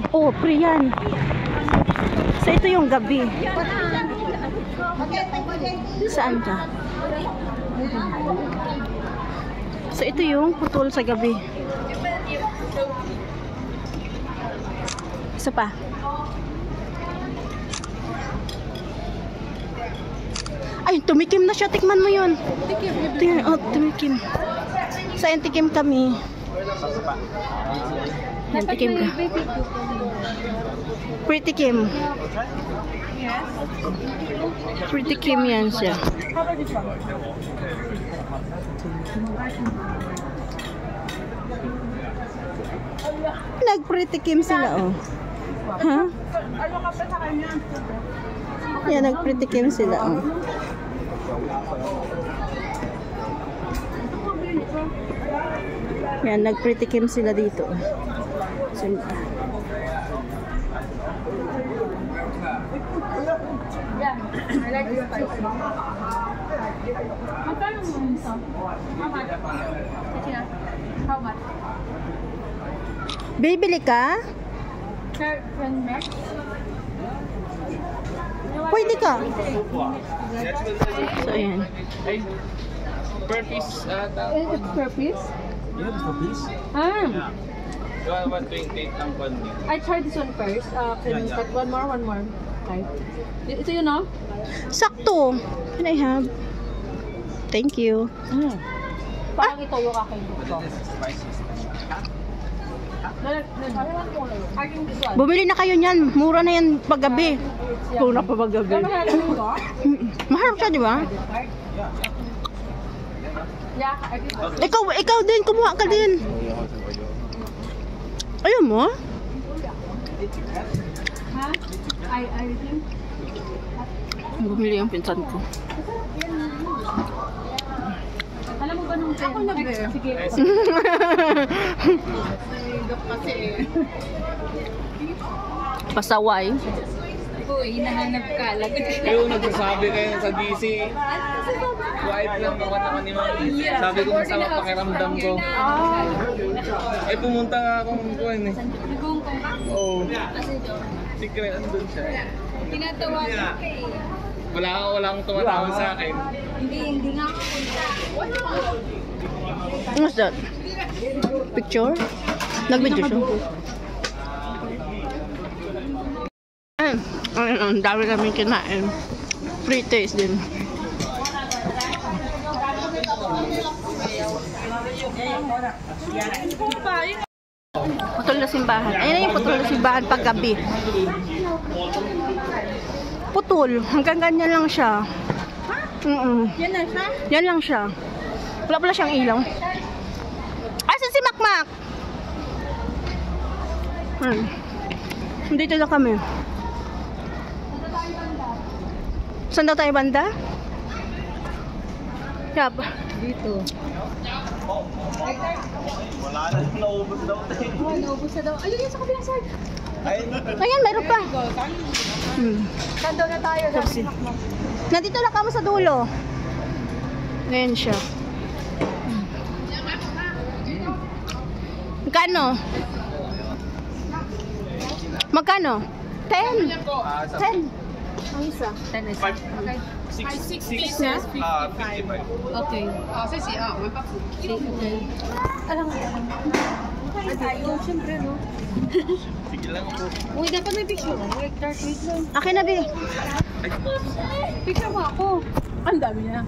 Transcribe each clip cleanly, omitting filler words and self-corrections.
Oh, free yan. So, ito yung gabi. Saan ka? So, ito yung putol sa gabi. Isa pa. Ay, tumikim na siya. Tikman mo yun. Oh, tumikim. Saan tikim kami? Yan, tikim ka. Pretty Kim. Pretty Kim yan siya. Nag-Pretty Kim sila, oh. Ha? Yan, nag-Pretty Kim sila, oh. Yan, nag-Pretty Kim sila dito. So, yeah, I like this spicy. Magkano mo yung sauce? How much? How much? bibili ka? Pwede ka. So, ayan. Per piece. It's per piece? Yeah, it's per piece. Ah. Yeah. 128 lang po. I tried this one first. Can you cut one more? Okay. Ito yun, no? Sakto. Can I have? Thank you. Parang ito yung akin. Bumili na kayo niyan. Mura na yan paggabi. Mura pa paggabi. Maharap siya, di ba? Ikaw din. Kumuha ka din. Ayaw mo? I think. Bumili ang pinsan ko. Alam mo ba nung ako na ba? Sige. Pasaway. Uy, hinahanap ka. Kayo nagsasabi kayo sa DC. White lang naman ni Mami. Sabi ko masama pakiramdam ko. Eh pumunta nga akong kuwan eh. Nagungkong ka? Oo. Secret, andun siya. Tinatawagan ka eh. Wala akong tumatawag sa akin. Hindi nga ako punta. What's that? Picture? Nag-video siya? Ang dami namin kinain. Free taste din. Putol na simbahan. Ayun na yung putol na simbahan paggabi. Putol. Hanggang ganyan lang siya. Yan na siya? Yan lang siya. Wala pala siyang ilaw. Asan si Makmak? Dito na kami. Saan daw tayo banda? Yap. Dito. Wala na, naubos daw. Naubos na daw. Ayun yan sa kabilang side. Ayan, mayroon pa. Saan daw na tayo? Nandito na kami sa dulo. Ngayon siya. Magkano? Magkano? 10. 10. Ang isa. 10 is. Okay. 6 pieces? 55. Okay. Okay. Alam mo. Ayaw, syempre, no? Sige lang po. Uy, dapat may picture. Wait, lang. Akin na, Bi. Picture mo ako. Ang dami na.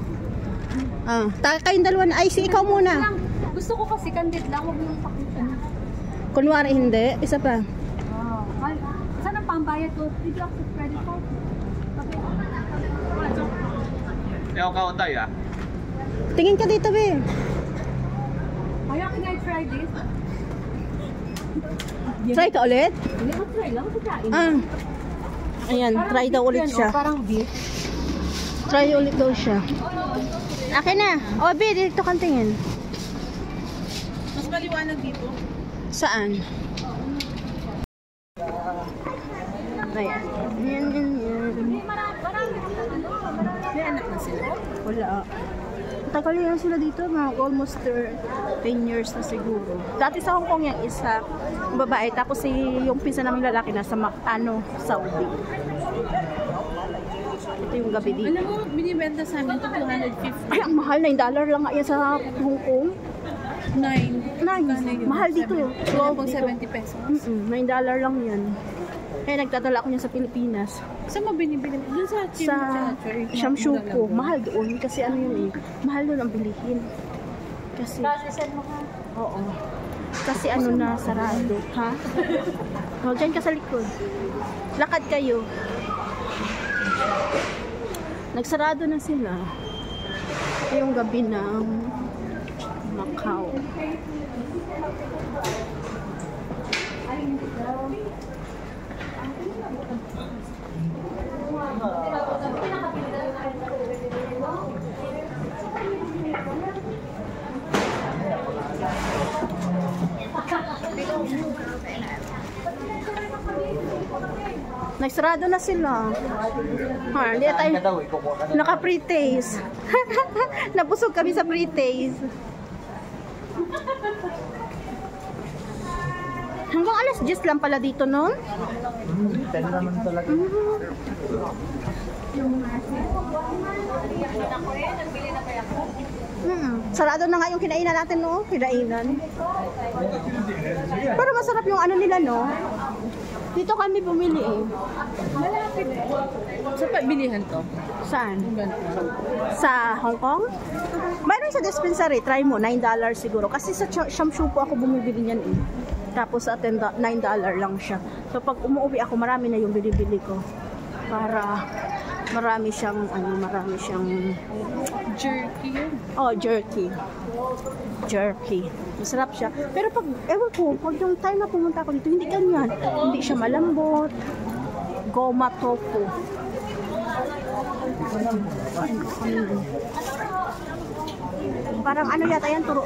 Kayong dalawa na. Ay, si ikaw muna. Gusto ko kasi candid lang. Huwag yung pakita. Kunwari hindi. Isa pa. Ay, saan ang pambayad ko? Did you accept credit card? Ikaw kautay ah. Tingin ka dito, Bi. Kaya can I try this? Try ka ulit? Hindi ko try lang. Pagkain. Ayan, try daw ulit siya. Parang beef. Try ulit daw siya. Akin na. O, Bi, dito kang tingin. Mas maliwanag dito. Saan? Ayan. Yan. May anak na sila? Wala. Tagal yan sila dito, mga almost 10 years na siguro. Dati sa Hong Kong yung isa, babae, tapos yung pinsan naming lalaki nasa Saudi. Ito yung gabi dito. Alam mo, binibenta sa amin ito 250. Ay, ang mahal, $9 lang nga yan sa Hong Kong. 9. Mahal dito. Wala pong 70 pesos. $9 lang yan. Kaya nagdadala ako niya sa Pilipinas. Saan mo binibili? Doon sa Sa Shamshuko. Mahal doon kasi ano yun eh. Mahal doon ang bilihin. Kasi, oo. Kasi ano na, sarado. Ha? O, dyan ka sa likod. Lakad kayo. Nagsarado na sila. Ito yung gabi ng Macau. Nagsarado na sila. Ha, hindi na tayo naka-pre-taste. Nabusog kami sa pre-taste. Hanggang alas 10 lang pala dito, no? 10 naman talaga. Sarado na nga yung kinainan natin, no? Kinainan. Pero masarap yung ano nila, no? Dito kami bumili eh. Malapit. Sa pabilihan to? Saan? Sa Hong Kong? Mayroon sa dispensary. Try mo. $9 siguro. Kasi sa Shamshuko ako bumibili niyan eh. Tapos sa $9 lang siya. So pag umuwi ako, marami na yung binibili ko. Para marami siyang Jerky yun. oh, jerky. Masarap siya. Pero pag, ewan ko, pag yung time na pumunta ako dito, hindi ganyan. Hindi siya malambot. Goma tofu. Parang ano yata yan, turo.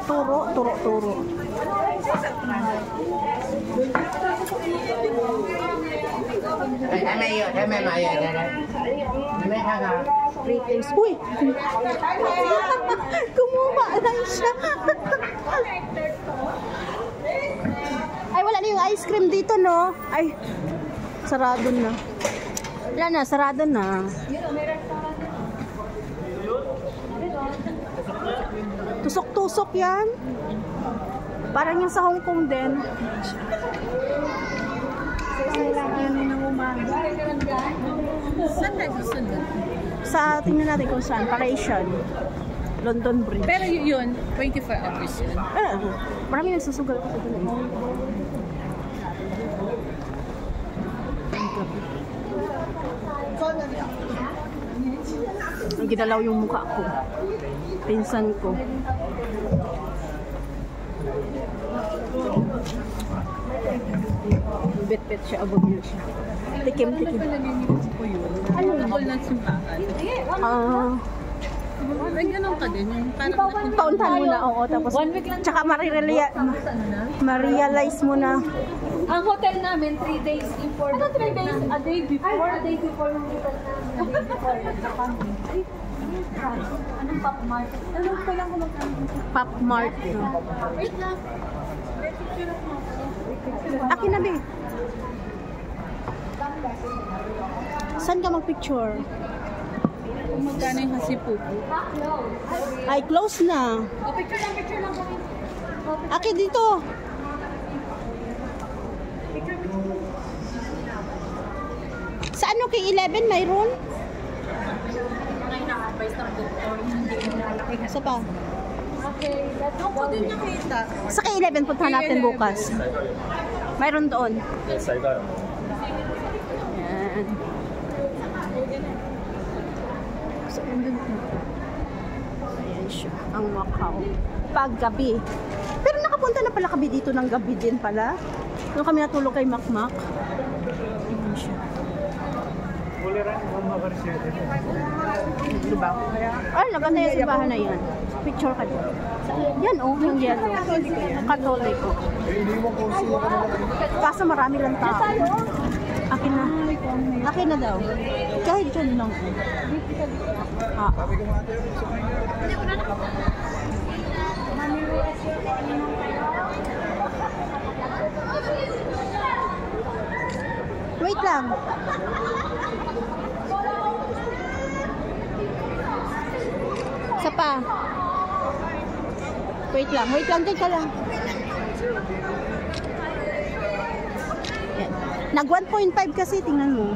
Uy! Kumuha lang siya. Ay, wala na yung ice cream dito, no? Ay, sarado na. Wala na, sarado na. Tusok-tusok yan. Parang yung sa Hong Kong din. Saan tayo susunod? Sa, tingnan natin kung saan. Parisian. London Bridge. Pero yun, 24 hours yun. Marami nagsusugal ko sa doon. Ang ginalaw yung mukha ko. Pinsan ko. Bet-bet siya, abog niya siya. Tikim-tikim. Ano yun? Ng simbahan. Ay, ganun ka din. Yung parang Pauntahan mo na, oo. Tapos, tsaka ma-realize mo na. Ang hotel namin, 3 days before. Ano 3 days? A day before? A day before yung hotel namin. A day before sa kami. Anong pop mart? Anong ko lang kumakain? Pop Mart. Wait lang. Akin na, be. Saan ka mag-picture? kung magkano yung hasipupo. Ay, close na. Oh, picture lang kami. Aki dito. Sa ano kay 11 mayroon? Sa pa? Okay, let's go. Doon niya kita. Sa kay 11 puntahan natin bukas. Mayroon doon. Yes, I got it. Yan. So, andun na. Ayan siya, ang Macau. Paggabi. Pero nakapunta na pala kami dito ng gabi din pala. Nung kami natulog kay Macmac. Ayan siya. Diba? Ay, maganda yung simbahan na yan. Picture ka dyan. Yan oh, yung yellow. Katoliko. Kaso marami lang tao. Akin na. Akin na daw. Kahit dyan lang. Ah. Wait lang. Isa pa. Wait lang, dyan ka lang. Yan. Nag 1.5 kasi, tingnan mo.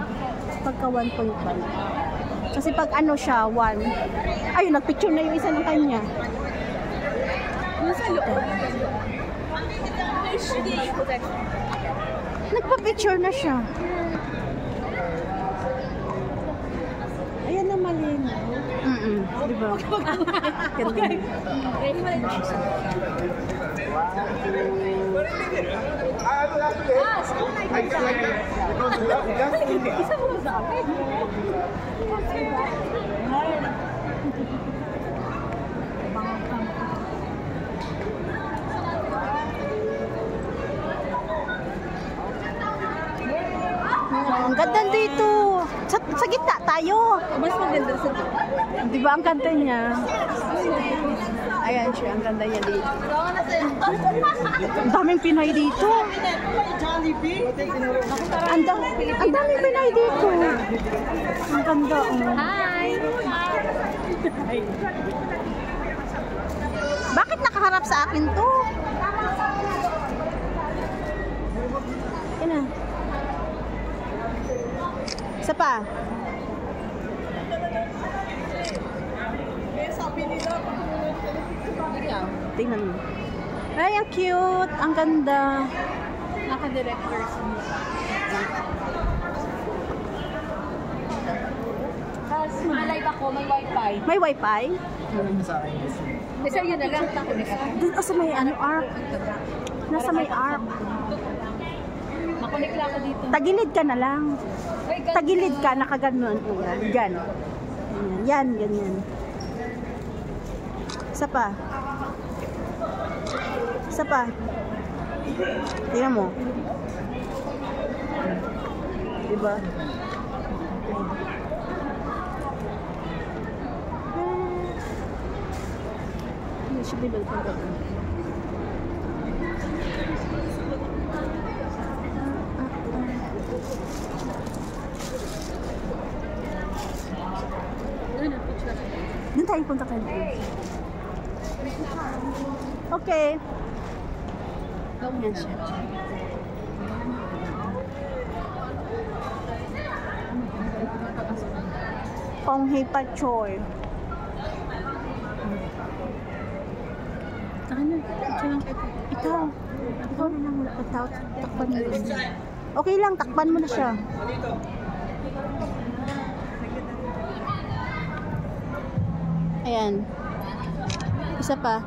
Pagka 1.5. Kasi pag ano siya, 1. Ayun, nagpicture na yung isa ng kanya. Nagpa-picture na siya. Ayan na malinaw. Diba? Ganda niya. Ang ganda dito. Sa gitna tayo. Mas maganda sa Di ba ang ganda niya? Ayan siya, ang ganda niya dito. Ang daming Pinoy dito. Ang daming Pinoy dito. Ang ganda. Oh. Hi! Bakit nakaharap sa akin to? Yan. Isa pa. Tingnan mo. Ay, ang cute. Ang ganda. Naka-directors. Tapos, live ako, may wifi. May wifi? Kasi yun na lang. Doon sa may ano, arc. Nasa may arc. Makunik lang ako dito. Tagilid ka na lang. Tagilid ka, nakaganon. Yan. Yan, ganyan. Isa pa. Isa pa. Tingnan mo. Diba? Hindi siya bilog pa ba? Doon tayo punta kayo. Okay. Yan siya. Ponghe pa choy. Saka na. Ikaw. Ikaw na lang. Takpan mo na. Okay lang, takpan mo na siya. Ayan. Isa pa.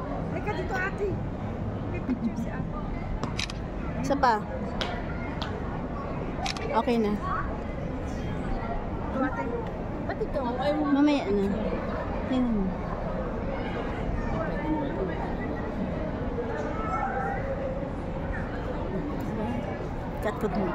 dito ate. May picture si ate. Isa pa. Okay na. Ate. Ba't ito? Mamaya na. Tingnan mo. Cut ko dun.